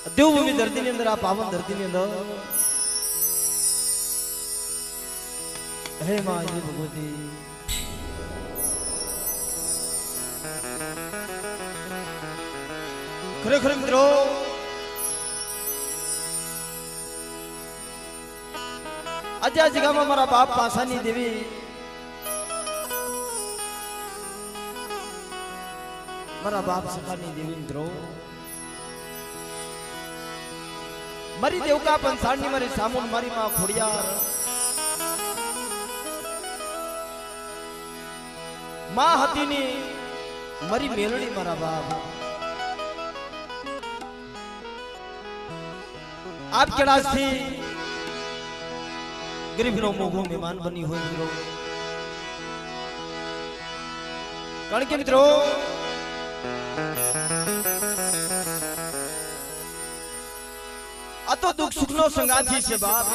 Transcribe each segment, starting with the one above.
દેવભૂમિ ધરતીની અંદર આ પાવન ધરતીની અંદર હે માં જય ભગવતી ખરેખર મિત્રો આજે આ જગ્યામાં મારા બાપ પાસાની દેવી મારા બાપ સખાની દેવી મિત્રો મારી દેવકા પંસાળની મારી સામુન મારી માં ખોડિયાર માં હતી ની મારી મેલડી મારા બાપ આપ કેળાસ થી ગરીબ નો મોગો મહેમાન બની હોય મિત્રો કારણ કે મિત્રો આ તો દુઃખ સુખ નો સંગાથી છે બાપ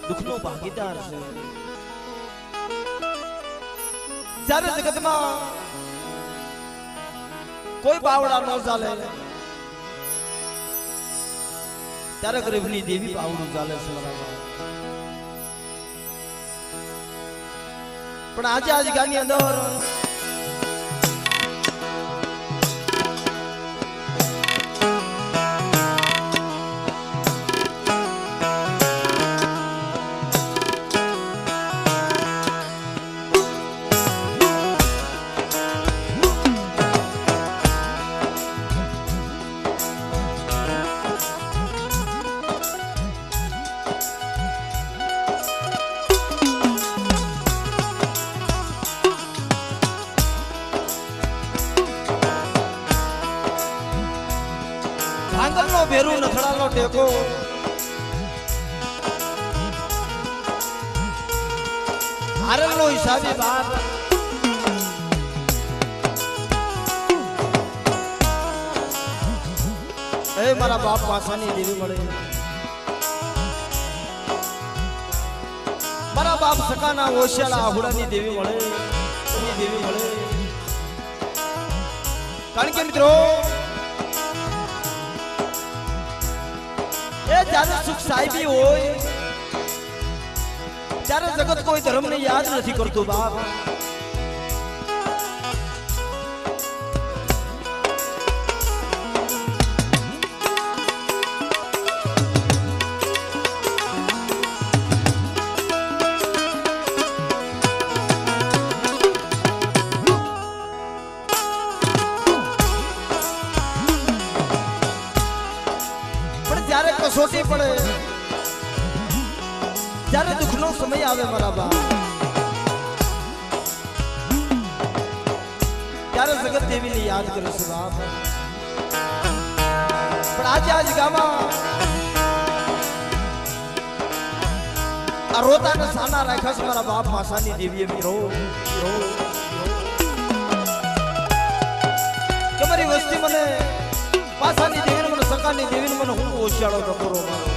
દુઃખ નો ભાગીદાર છે જ્યારે જગતમાં કોઈ બાવડા ન ચાલે ત્યારે ગરીબની દેવી બાવડું ચાલે છે પણ આજે આ જગ્યાની અંદર ભાંગલનો ભેરું નથડાનો ટેકો હારલનો હિસાબે બાપ એ મારા બાપ પાસાની દેવી મળે મારા બાપ સકાના ઓશિયાળા આહુડાની દેવી મળે એની દેવી મળે કારણ કે મિત્રો જ્યારે સુખ સાહેબી હોય ત્યારે જગત કોઈ ધર્મને યાદ નથી કરતું બાપ જ્યારે કસોટી પડે જ્યારે દુઃખનો સમય આવે મારા બાપ ત્યારે જગત દેવીને યાદ કરે છે બાપ પણ આજે આ જગ્યામાં આ રોતાને સાના રાખ્યા છે મારા બાપ માસાની દેવીએ મિત્રો કે મારી વસ્તી મને પાસાની દેવીને મને સકાની દેવીને મને હું ઓશિયાળો ટકોરો મારો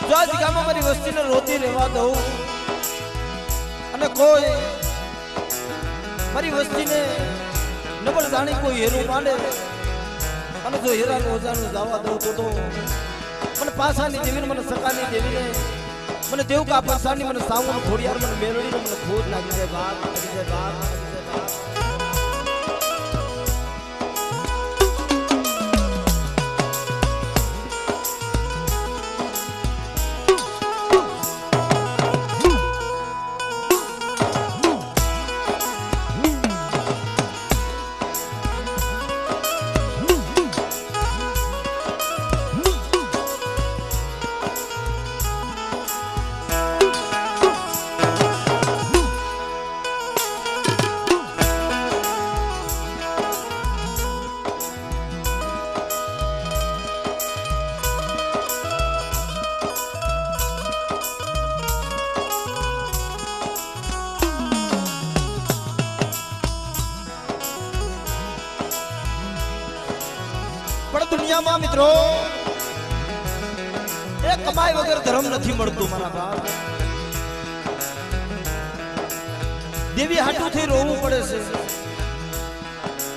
જો આ જગ્યામાં મારી વસ્તીને રોતી રહેવા દઉં અને કોઈ મારી વસ્તીને નબળ જાણી કોઈ હેરું માંડે અને જો હેરાનું ઓજાનું જવા દઉં તો મને પાસાની દેવીને મને સકાની દેવીને મને દેવકા પંસાળની મને સાવણ ખોડિયાર મને મેલડીને મને ખોજ લાગી જાય બાપ લાગી જાય બાપ લાગી જાય બાપ પણ દુનિયામાં મિત્રો એ કમાઈ વગર ધર્મ નથી મળતું મારા બાપ દેવી હાટું થઈ રોવું પડે છે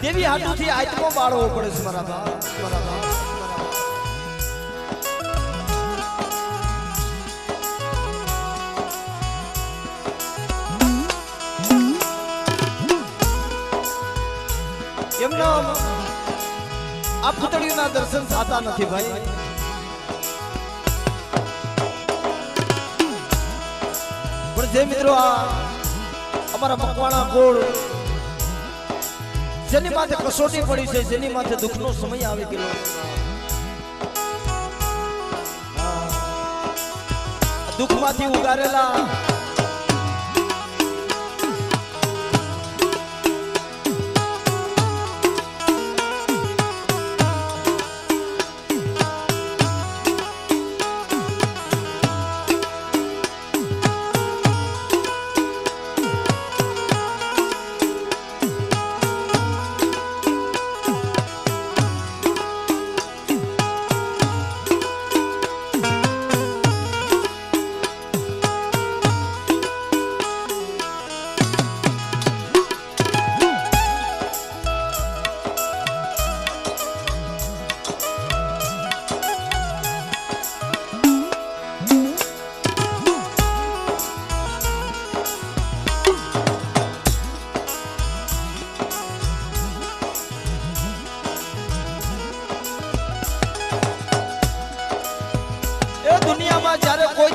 દેવી હાટુથી આત્મો બાળવો પડે છે મારા બાપ મારા બાપ એમના આ પુતળીઓના દર્શન થતા નથી ભાઈ પણ જે મિત્રો આ અમારા મકવાણા ગોળ જેની માથે કસોટી પડી છે જેની માથે દુઃખનો સમય આવી ગયો દુઃખમાંથી ઉગારેલા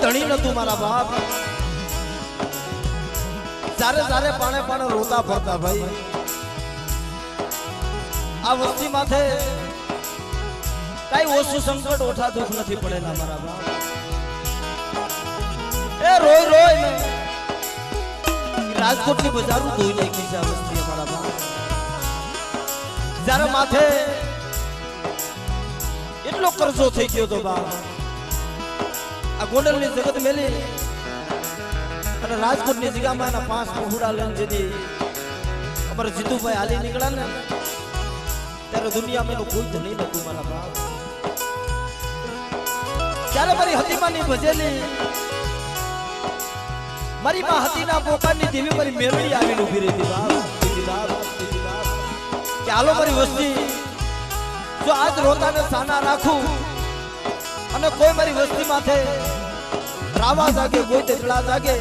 ધણી નતું મારા બાપ સારે સારે પાણે પાણે રોતા ફરતા ભાઈ આ વસ્તી માથે કઈ ઓછું સંકટ ઓછા દુઃખ નથી પડેલા મારા બાપ એ રોય રોય રાજકોટની બજારો ધોઈ નાખી છે આ વસ્તી મારા બાપ જ્યારે માથે એટલો કરજો થઈ ગયો તો બાપ આ ગોંડલની જગત મેલી અને રાજકોટની જગ્યામાં એના 5 પહોળા લઈને જેથી અમારે જીતુભાઈ હાલી નીકળ્યા ને ત્યારે દુનિયામાં એનું કોઈ તો નહીં નતું મારા બાપ ત્યારે મારી હતીમાની ભજેલી મારી માં હતીના પોકારની દેવી મારી મેલડી આવીને ઊભી રહી બાપ કે હાલો મારી વસ્તી જો આજ રોતાને સાના રાખું અને કોઈ મારી વસ્તી માથે રાવા જાગે કોઈ તેટલા જાગે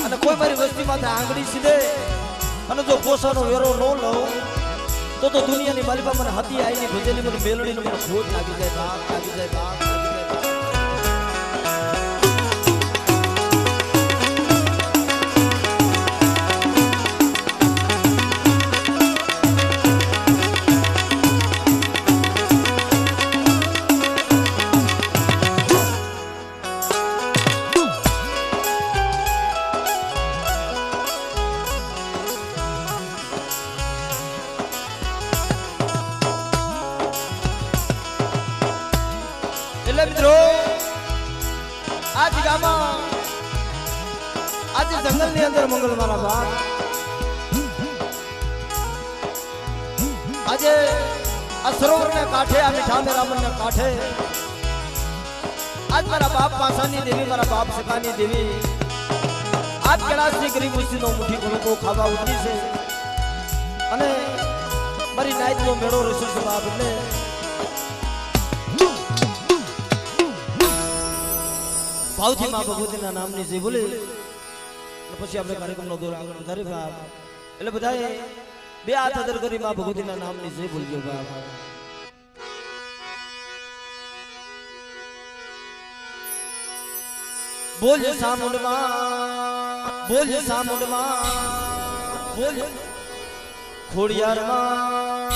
અને કોઈ મારી વસ્તી માથે આંગળી સીધે અને જો પોસાનો વેરો ન લઉં તો દુનિયાની માલિકા મને હતી આઈની ભજેલી મને મેલડીને મને ખોટ લાગી જાય બાપ લાગી જાય બાપ મિત્રો આજ ગામમાં આજે જંગલની અંદર મંગળ મારા બાપ આજે આ સરોવરને કાંઠે આ મીઠા મેરામણને કાંઠે આજ મારા બાપ પાસાની દેવી મારા બાપ સકાની દેવી આજ કૈલાસની ગરીબ વસ્તીનો મુઠ્ઠી ઘણું ખાવા ઉઠી છે અને મારી નાઈટનો મેળો રહેશે છે બાપ એટલે ભાવથી માં ભગવતીના નામની જે બોલી પછી આપણે કાર્યક્રમનો દોર આગળ વધારી બાપ એટલે બધાએ બે હાથ અદર કરી માં ભગવતીના નામની જે બોલજો બાપ બોલ સામુંડમાં બોલ ખોડિયારમાં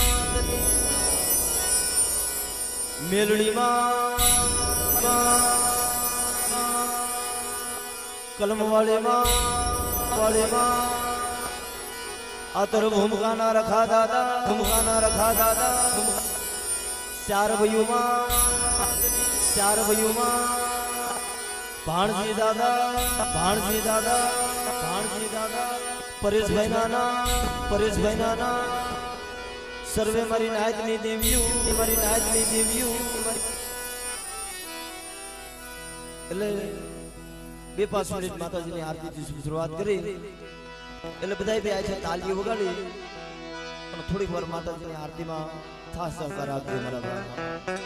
મેલડીમાં કલમ વાળેમાં આતર ભૂમકાના રખા દાદા ચાર ભયુમાં ભાણજી દાદા પરેશભાઈ નાના સર્વે મારી નાયકની દેવીઓ એટલે 2-5 મિનિટ માતાજીની આરતીથી શરૂઆત કરી એટલે બધાય બે આજે તાલીઓ વગાડી થોડીક વાર માતાજીની આરતીમાં ખાસ સહકાર આપજો મારા ભાઈ.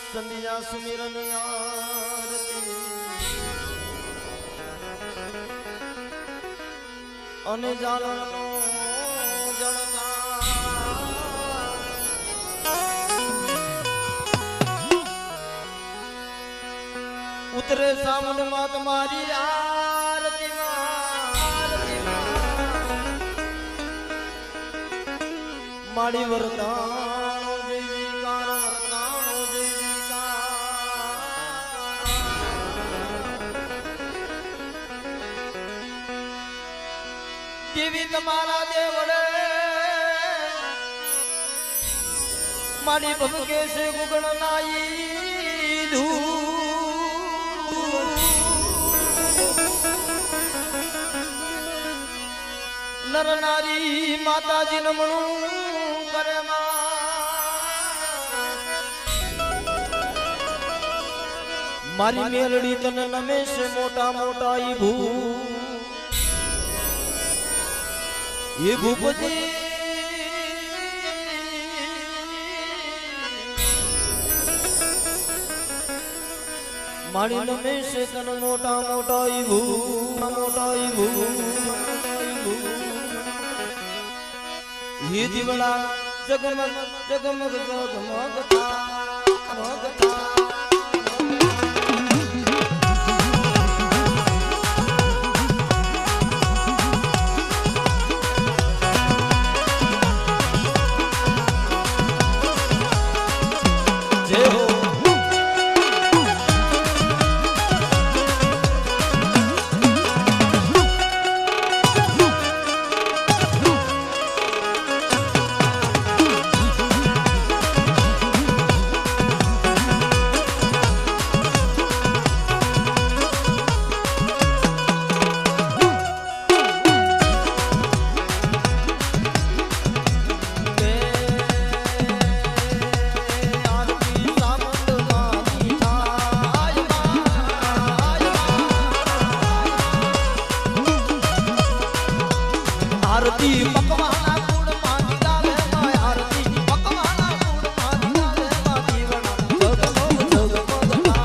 સંધ્યા સુમિરન આરતી અને જાલનો જળતા ઉતરે સામન માં તમારી આરતીમાં માડી વરતાણો જયકાર વરતાણો જયકાર દેવી તમારા દેવડે માડી ભમકે છે ગુગણ નાઈ ધૂ નર નારી માતાજી નમણું કરે મારી મેલડી તને નમે છે મોટા મોટા ઈ ભૂપતિ મારી નમે છે તને મોટા મોટા ઈ મોટા ઈ ये दिवड़ा जगमग जगमग जगमगता मगता जय हो आरती पकवाना गुड़ पानी डाले माय आरती पकवाना गुड़ पानी डाले मा दीवाना जगमग जगमगता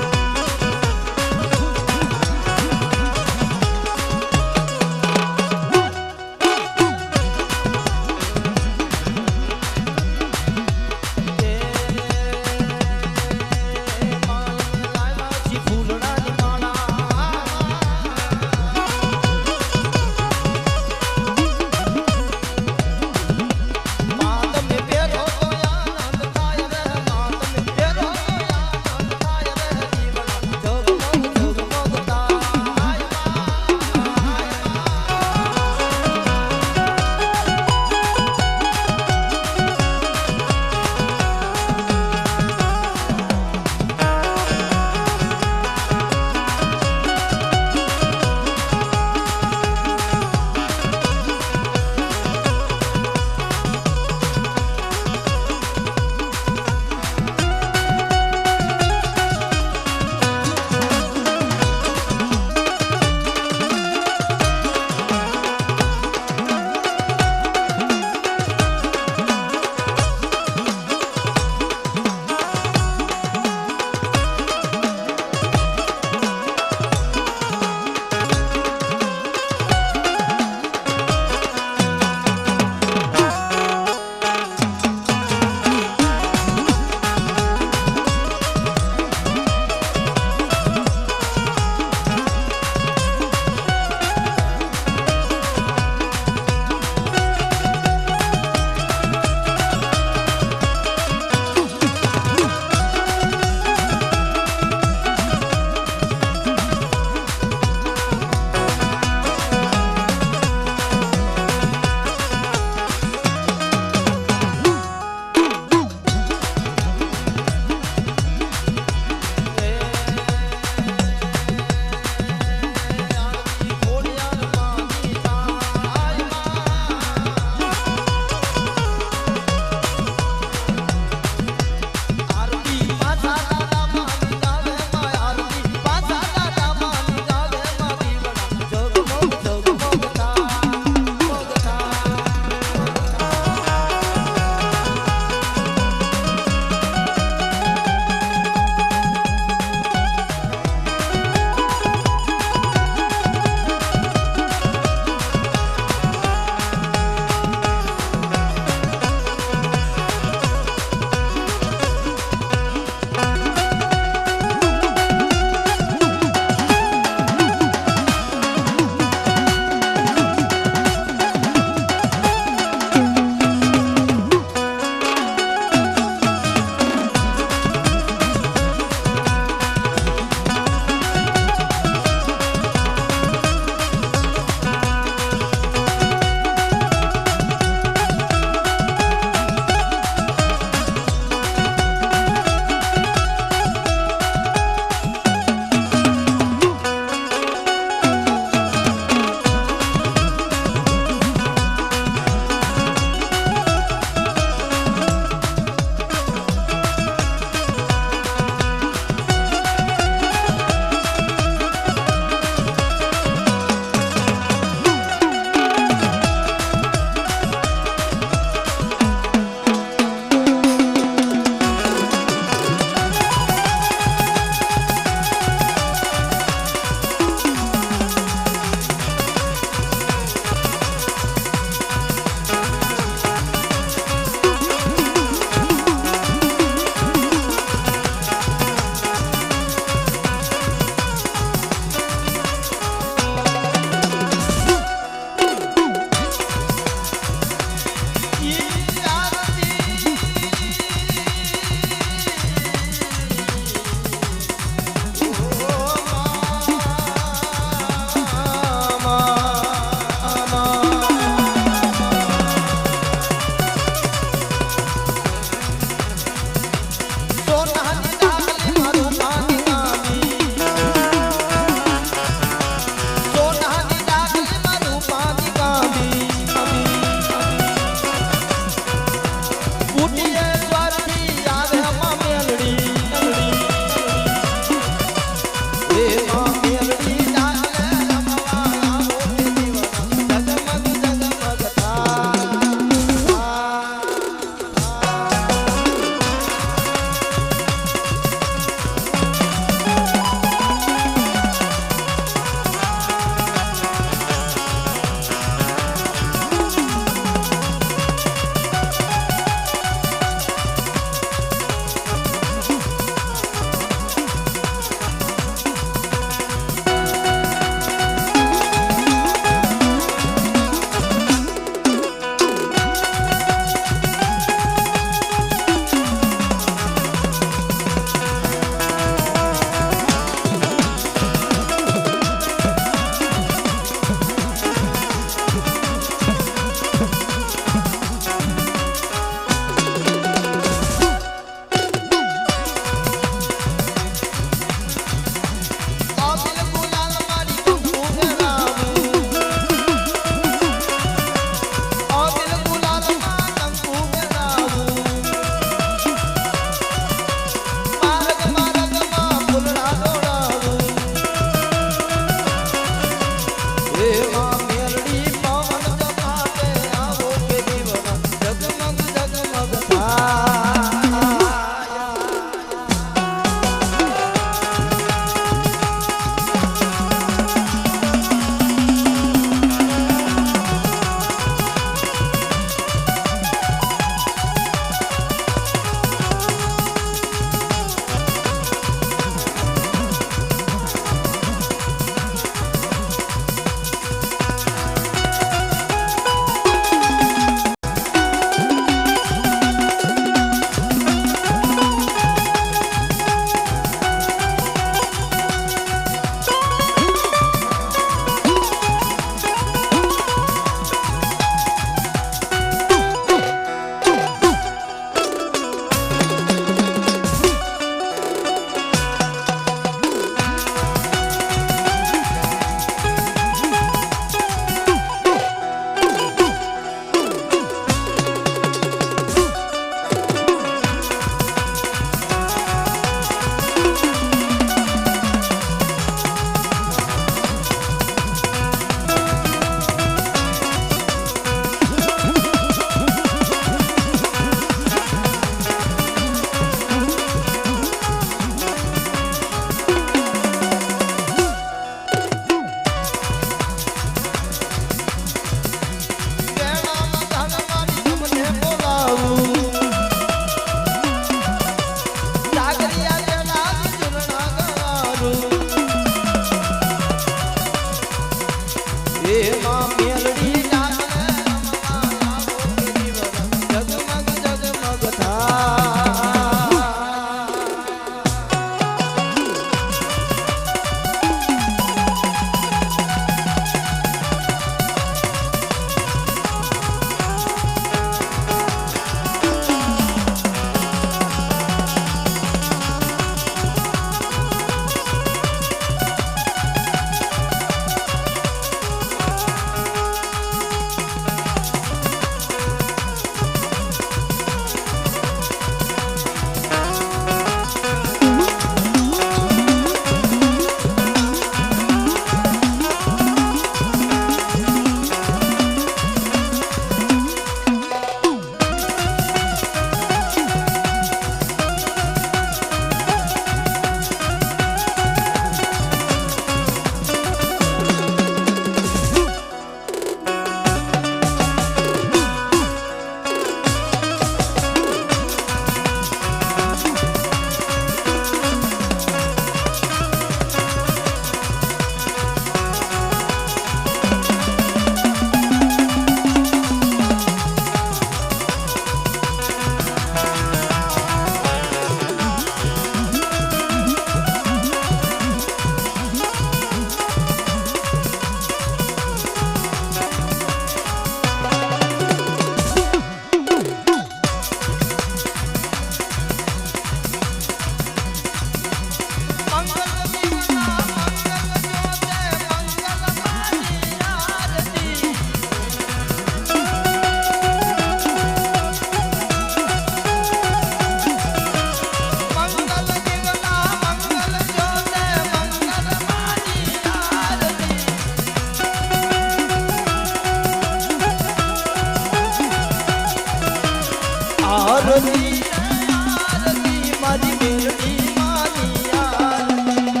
આરતી આરતી મારી મેલડી માની આરતી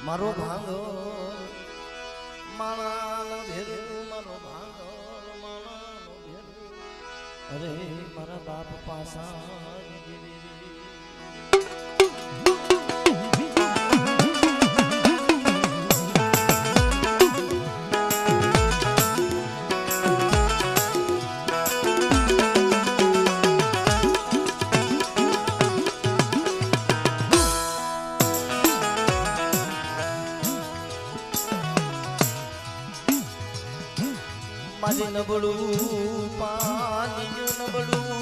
મારો ભાંગો માણાનો ભેરો મારો ભાંગો માણાનો ભેરો અરે મારા બાપ પાસા મારી નબળું પાણીયું નબળું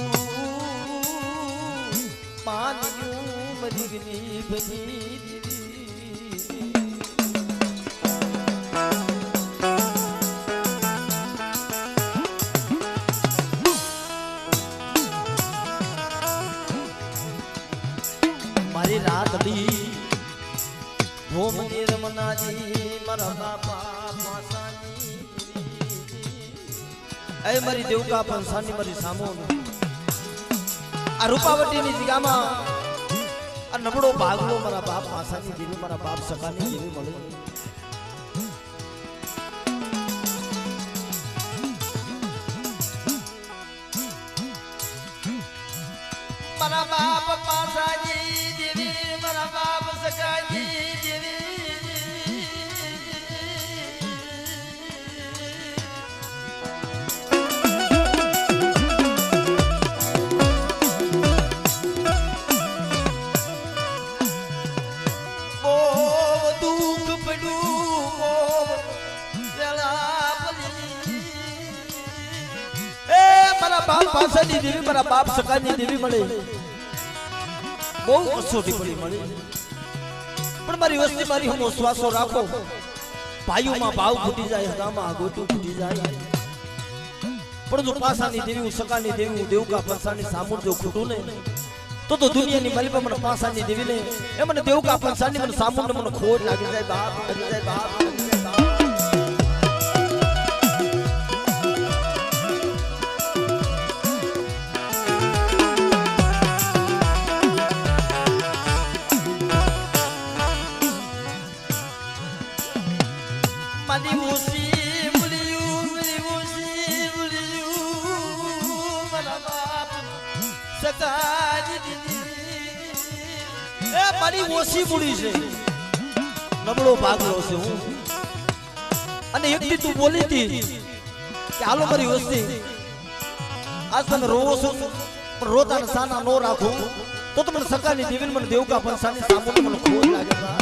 પાણીયું મરી ગઈ બની મારી રાતડી ભોમની રમનાજી મારા બાપા પાસાની એ મારી દેવકા પંસાની મારી સામો આ રૂપાવટીની જગ્યામાં આ નબળો ભાગલો મારા બાપ પાસાની જેવી મારા બાપ સકાની જેવી મળે મારા બાપ પાસાની જેવી મારા બાપ સકાની જેવી બાપ પાસાની દેવી મારા બાપ સકાની દેવી મળે બહુ કસોટી પડી મળી પણ મારી વસ્તી મારી હું શ્વાસો રાખો ભાઈઓમાં ભાવ ફૂટી જાય હદામાં આગોટું ફૂટી જાય પણ જો પાસાની દેવી સકાની દેવી દેવકા પંસાની સામું જો ખૂટું ને તો દુનિયાની માલિકા મને પાસાની દેવી ને એ મને દેવકા પંસાની મને સામું મને ખોટ લાગી જાય બાપ લાગી જાય બાપ મારી ઓછી મૂડી છે નબળો ભાગલો છે હું અને એકથી તું બોલી હતી કે હાલો મારી વસ્તી આજ તમે રોવો છો પણ રોતાને સાના નો રાખો તો તમને સકાની દેવીને મને દેવકા પંસાની સામું મને ખોટ લાગે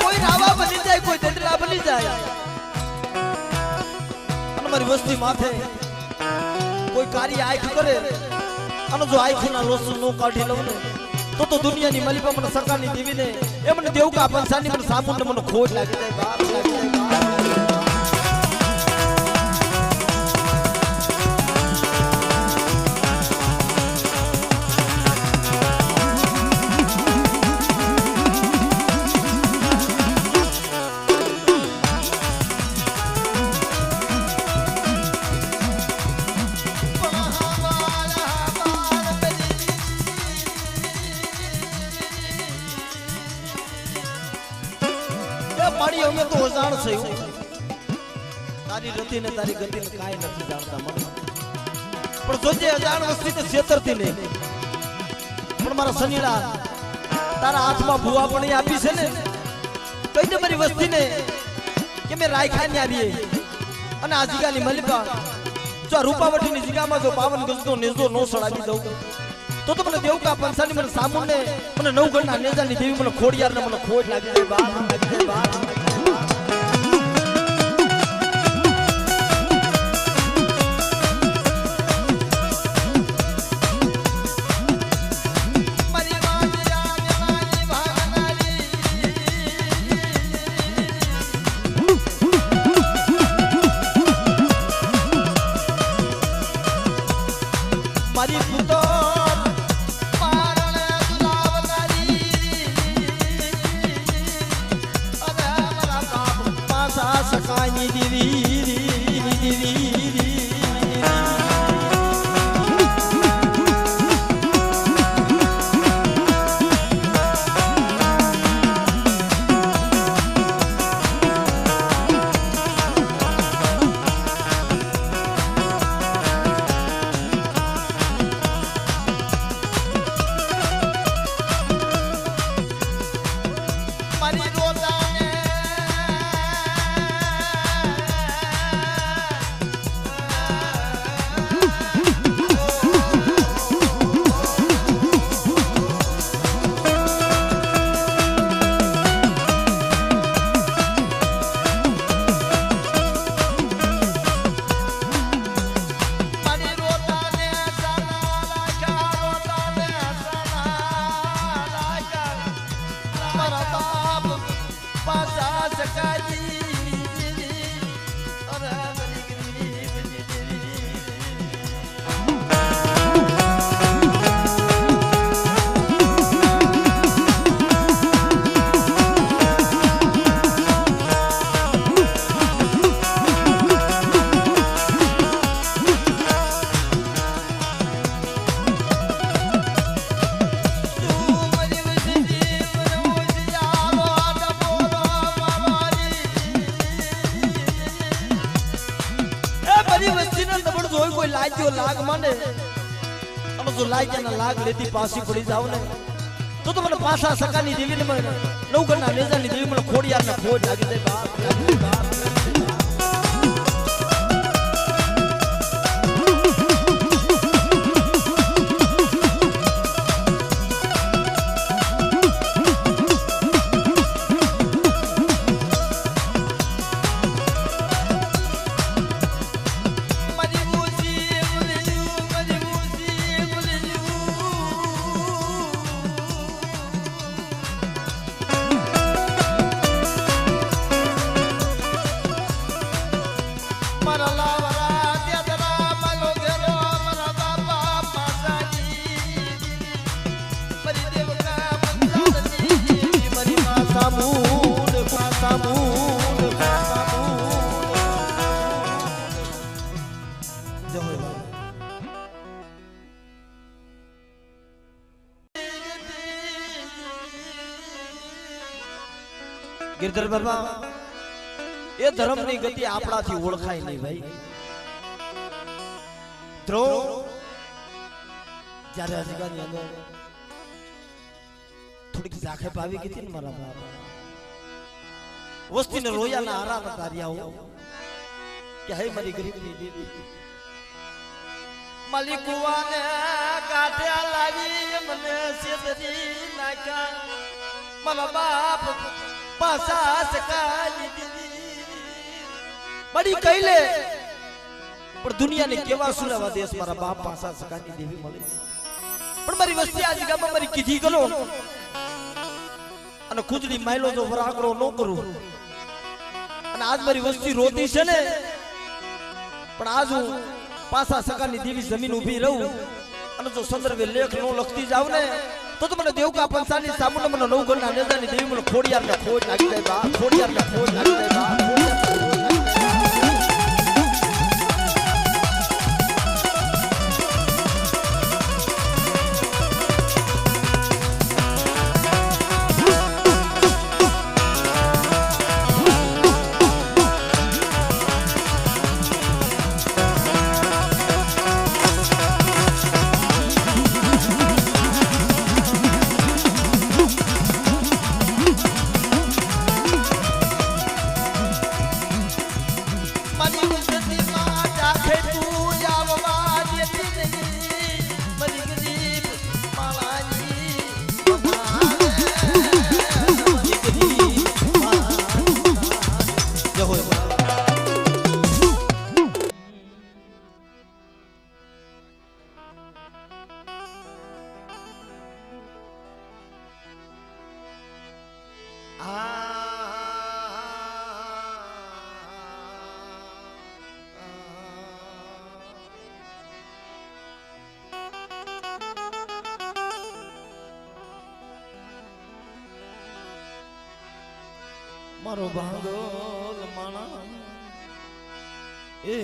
કોઈ રાવા બની જાય કોઈ દંડલા બની જાય અને મારી વસ્તી માથે કોઈ કાર્ય આંખ કરે અને જો આંખના લોસ નો કાઢી લઉં ને तो दुनिया ની મલિપા મને સરકારની દેવી ને એ મને દેવ કા પંસાની મને સામુન ને મને ખોટ લાગી જાય બાપ લાગી જાય મારી અમે તો અજાણ છે તારી રતિ ને તારી ગતિ ને કાઈ નથી જાણતા મને પણ જોજે અજાણ વસ્તી ને છેતરતી ને પણ મારા સનીડા તારા હાથમાં ભૂવા પણ આપી છે ને કઈ દે મારી વસ્તી ને કે મે રાયખાની આવીએ અને આ જીગાની મલિકા જો રૂપાવટી ની જીગામાં જો 52 ગજનો નેજો નો સડાવી દઉં તો મને દેવકા પંસાની મને સામુન ને મને નવગણના નેજાની દેવી મને ખોડિયાર ને મને ખોટ લાગી જાય બાપ લાગી જાય બાપ મારી પુતો સકાની દીવી લાગ મને અને જો લાગ્યાના લાગ લેતી પાછી પડી જાવ ને તો મને પાછા સકાની દેવી ને મને નવગણના નેજાની દેવી મને ખોડિયાર ને ખોટ લાગી જાય બાપ લાગી બાપ गिरधर बाबा ये धर्म ની ગતિ આપણાથી ઓળખાય નહીં ભાઈ ધ્રુવ જ્યારે અજગાની અંદર થોડીક ઝાખે પાવી ગઈ હતી ને મારા બાપ વસ્તીને રોયાના આરામ તાર્યા કે હે મારી ગરીબની દેવી મલિકુવાને કાઠ્યા લાવી મને સેદરી નાખ્યા મારા બાપ પાસા સકાની દીદી બડી કઈલે પણ દુનિયાને કેવા સુરાવા દેશ મારા બાપ પાસા સકાની દેવી મળી પણ મારી વસ્તી આજ ગામમાં મારી કીધી કરો અને ખુદની માયલો જો વરાકડો ન કરું અને આજ મારી વસ્તી રોતી છે ને પણ આજ હું પાસા સકાની દેવી જમીન ઊભી રહું અને જો સંદર્ભે લેખ નો લખતી જાવ ને તો મને દેવકા પંચાની સામુને મને નવગણના નેતાની દેવી મને ખોડિયાર ને ખોટ નાખી દે બા ખોડિયાર ને ખોટ નાખી દે બા મારો ભાંગોલ માણા એ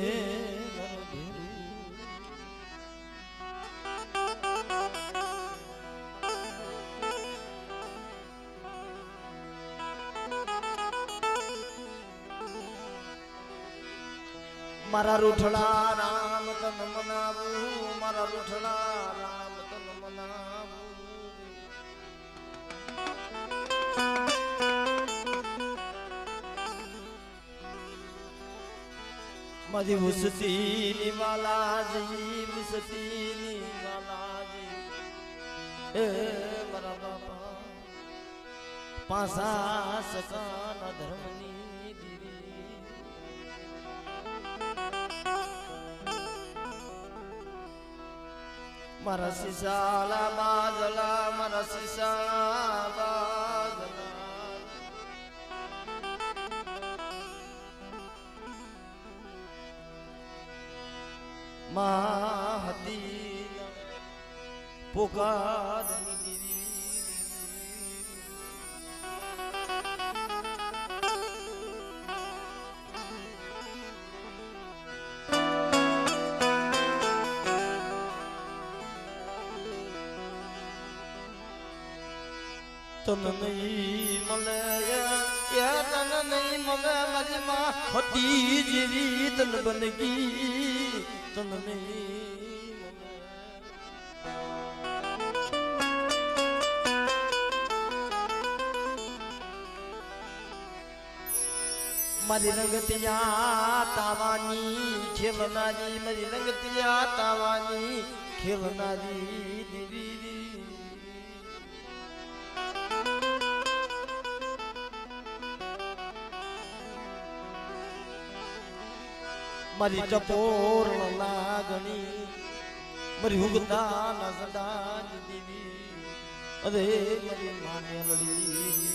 મારા રૂઠડા રામ તન મનાવું મારા રૂઠડા રામ તન મનાવું મારી વસતી ની વાલાજી વસતી ની વાલાજી એ મારા બાપા પાસા સકાના ધર્મની દીરી મારા સિસાલા બાજલા મારા સિસાલા બાજલા માહતી પોકારની દીરી તન નહીં મળે તન નહીં મળે મારી માં હતી જેવી તન બનગી તન નહીં મારી રંગતિયા તાવાની ખેલનારી મારી રંગતિયા તાવાની ખેલનારી દેવી મારી ટપોર લાગણી મારી હુગતા ના સદા દેવી અરે મારી માનેલડી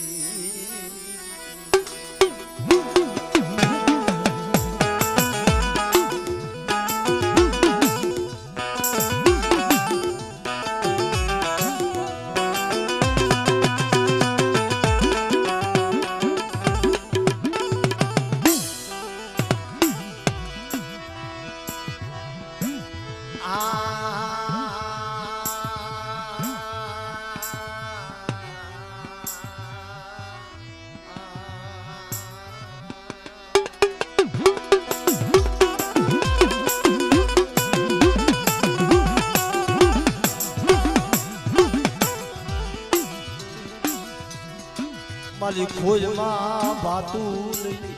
મારી ખોજમાં ભાતું લઈ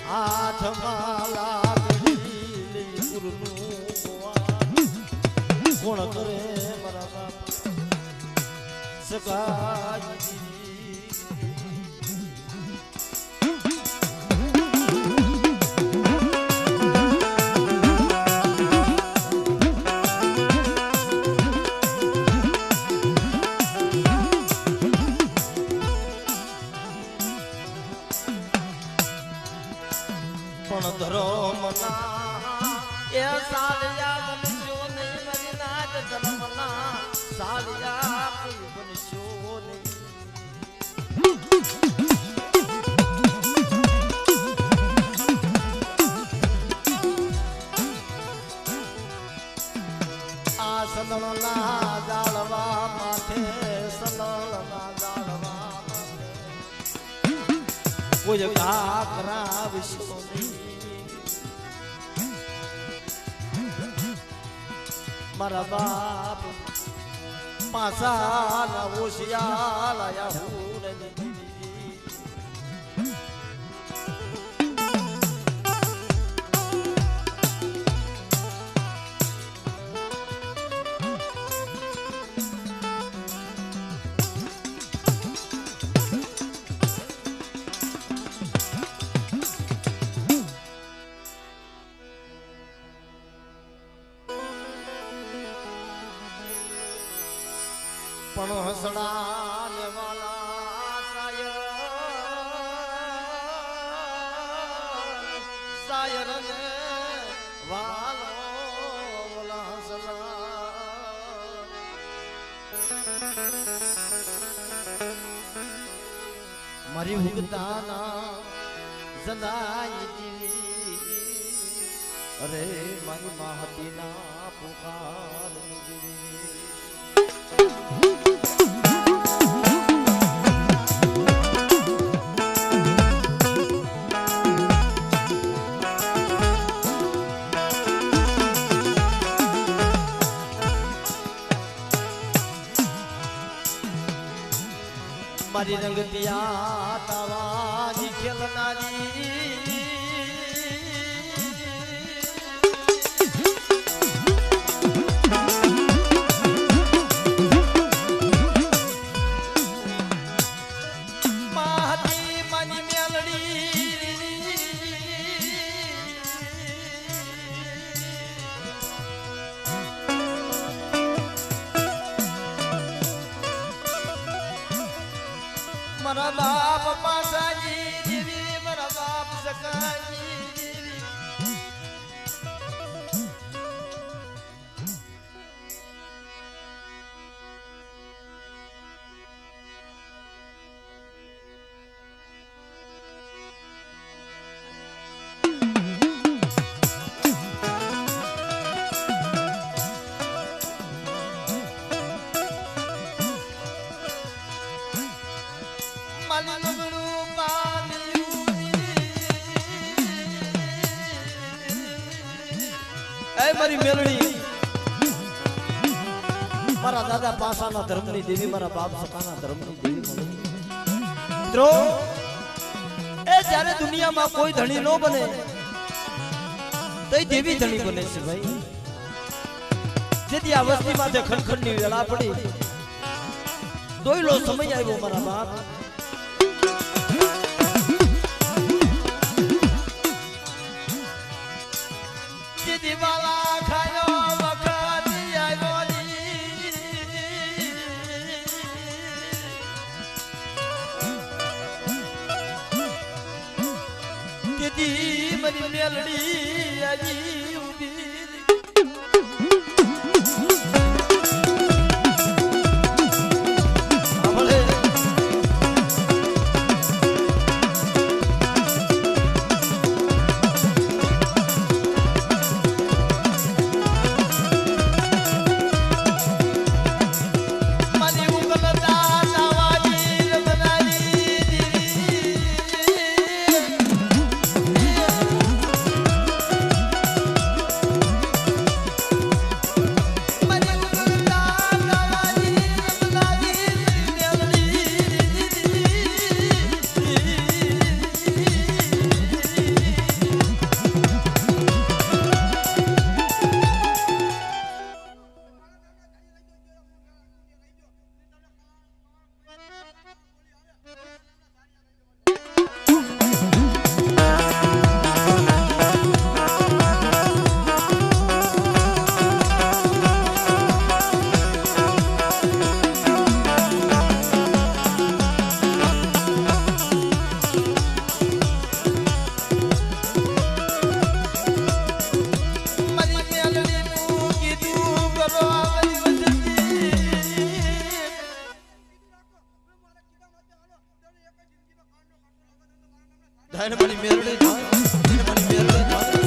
હાથમાં લાગણી લઈ ગુરુનું કોણ કરે મારા બાપ સગાઈ ધર્મના એ સાલિયા બનશો નહીં મારી નાગ ધર્મના સાલિયા કોઈ બનશો નહીં આ સદળના જાળવા માથે સદળના જાળવા કોઈ ઘા કરાવશો મારા બાપ પાસા ના ઓશિયા લાયા હું પણ હસડા ને વાલા સાયર ને વાલો વાલા હસડા મારી હુગતાના જનાઈ દીવી અરે મારી માહતીના પુકાર દીવી મારી રંગતિયા તાવાની ખેલનારી માહતી મારી મેલડી મારા બાપ પાસાજી દેવી મારા બાપ સકાજી દેવી મારી મેલડી મારા દાદા પાસાના ધર્મની દેવી મારા બાપ સકાના ધર્મની દેવી મિત્રો એ જ્યારે દુનિયામાં કોઈ ધણી ન બને તો એ દેવી ધણી બને છે ભાઈ જેથી આ વસ્તીમાં જે ખનખનની વેળા પડી દોયલો સમય આવ્યો મારા બાપ દીવાલા ખાયો વખત આવ્યો દીદી મારી મેલડી આજી ઉભી થાય મારી મેરડી થાય મારી મેરડી થાય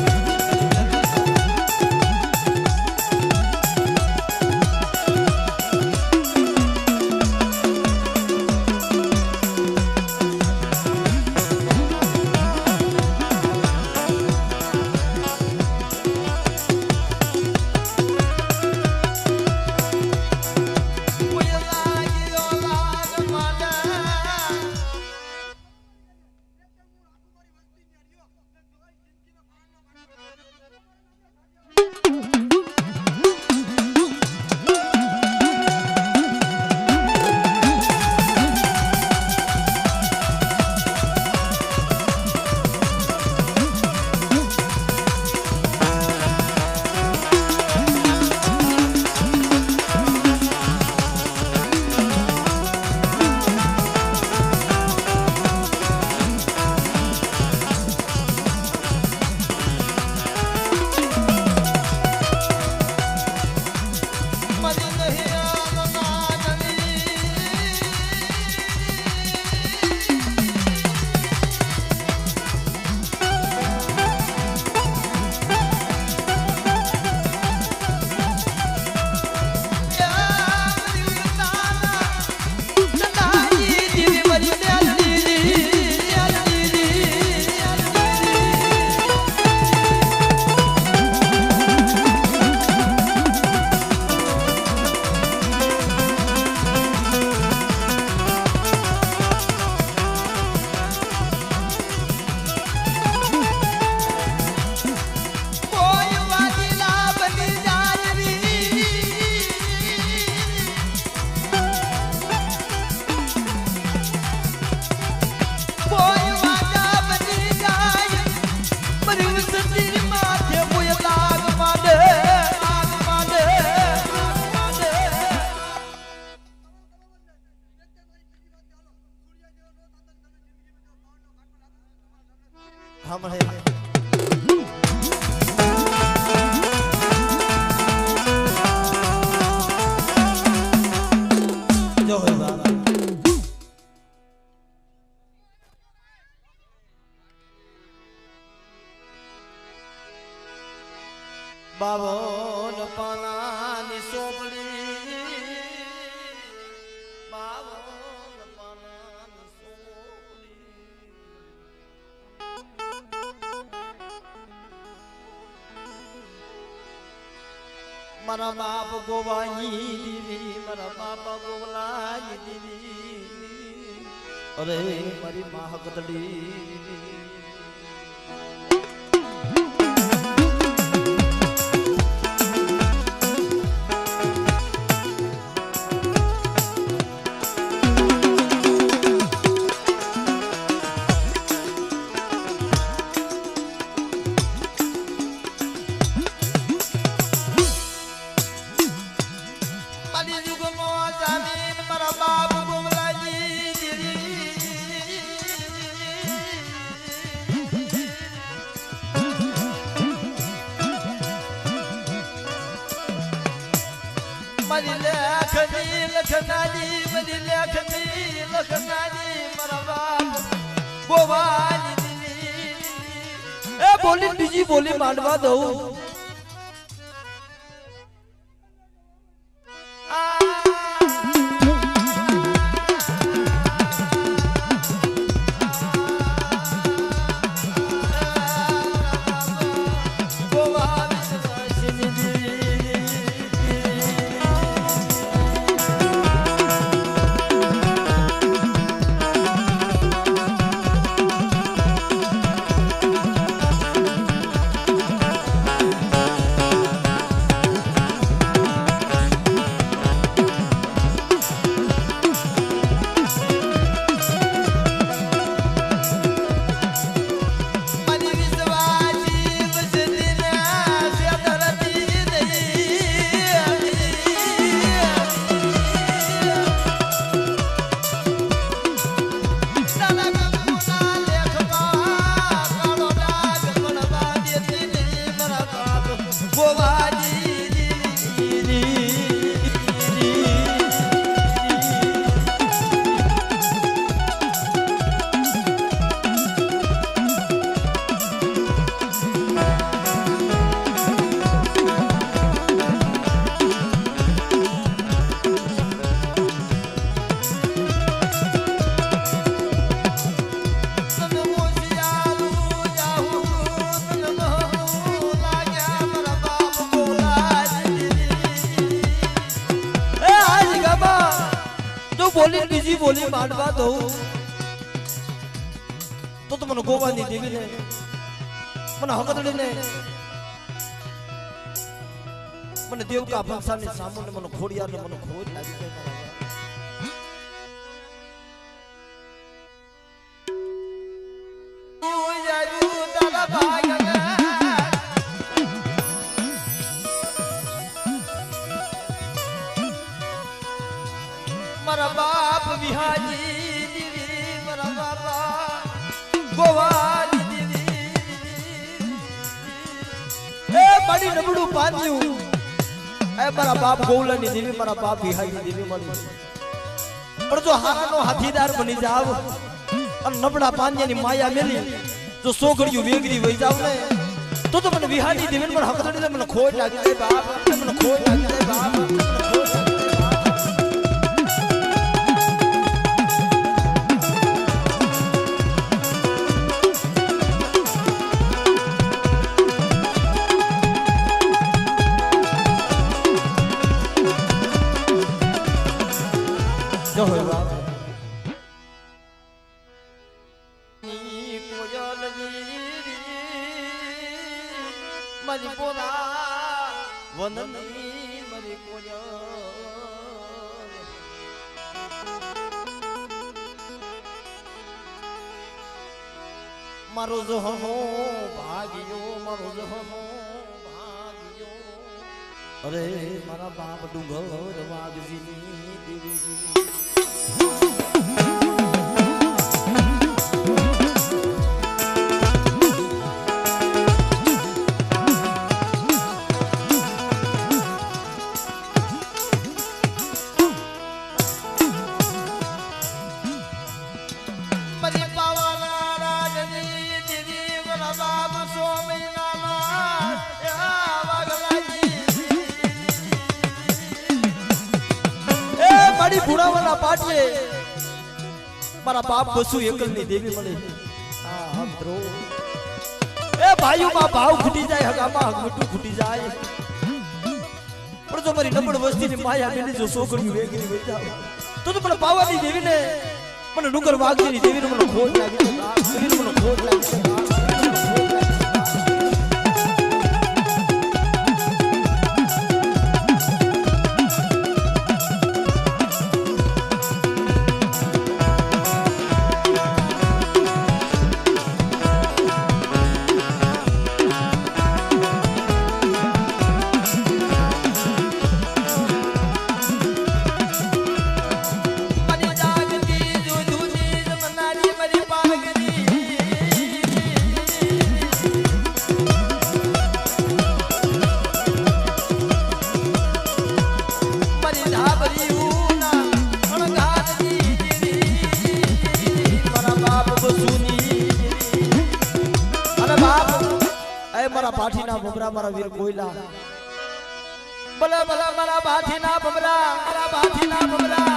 બાવન પાનાની સોપડી બાવન પાનાની સોપડી મારા બાપ ગોવાઈ દીવી મારા બાપા ગોવલાઈ દીવી અરે મારી મા હકદડી લખનાજી બધી લેખની લખનાજી મારા બાપ ગોવાની દીવી એ બોલી બીજી બોલી માંડવા દઉં सी बोली मांडवा दो तो मन गोवानी देवी ने मन हकदड़ी ने मन देव का भंसा ने सामने मन खोड़िया ने मन खोज लागी गई मारा बाप बिहाजी देवी मारा बाबा गोवानी देवी ए बड़ी नबड़ू पांजू ए मारा बाप गोवलानी देवी मारा बाप बिहाजी देवी मनी पर जो हारानो हाथीदार बनी जाव और नबड़ा पांजानी माया मेली जो सोगड़ियो वेगरी वई जाव ने तो मन बिहाजी देवी मन हकदड़ी मन खोज लागी गई बाप मन खोज लागी गई बाप जो हो बाप नी कोयल नीरी मरी पोरा वननी मरी कोयल मारो जहनो भागियो मारो जहनो भागियो अरे मारा बाप डूंगर वागजीनी देवी बुढ़ा वाला पाटे मारा बाप बसु एकल नी देवी मले हां हम द्रो ए भाइयों मा भाव फूटी जाए हगामा हगमटू फूटी जाए पर जो मारी नबड़ वस्ती ने माया मेली जो सोकड़ी वेगरी वई जाओ तो मन पावानी देवी ने मन डुंगर वागनी देवी ने मन खोज लागी देवी ने मन खोज लागी मारा पाठी ना भमरा मारा वीर कोयला बला बला मारा पाठी ना भमरा मारा पाठी ना भमरा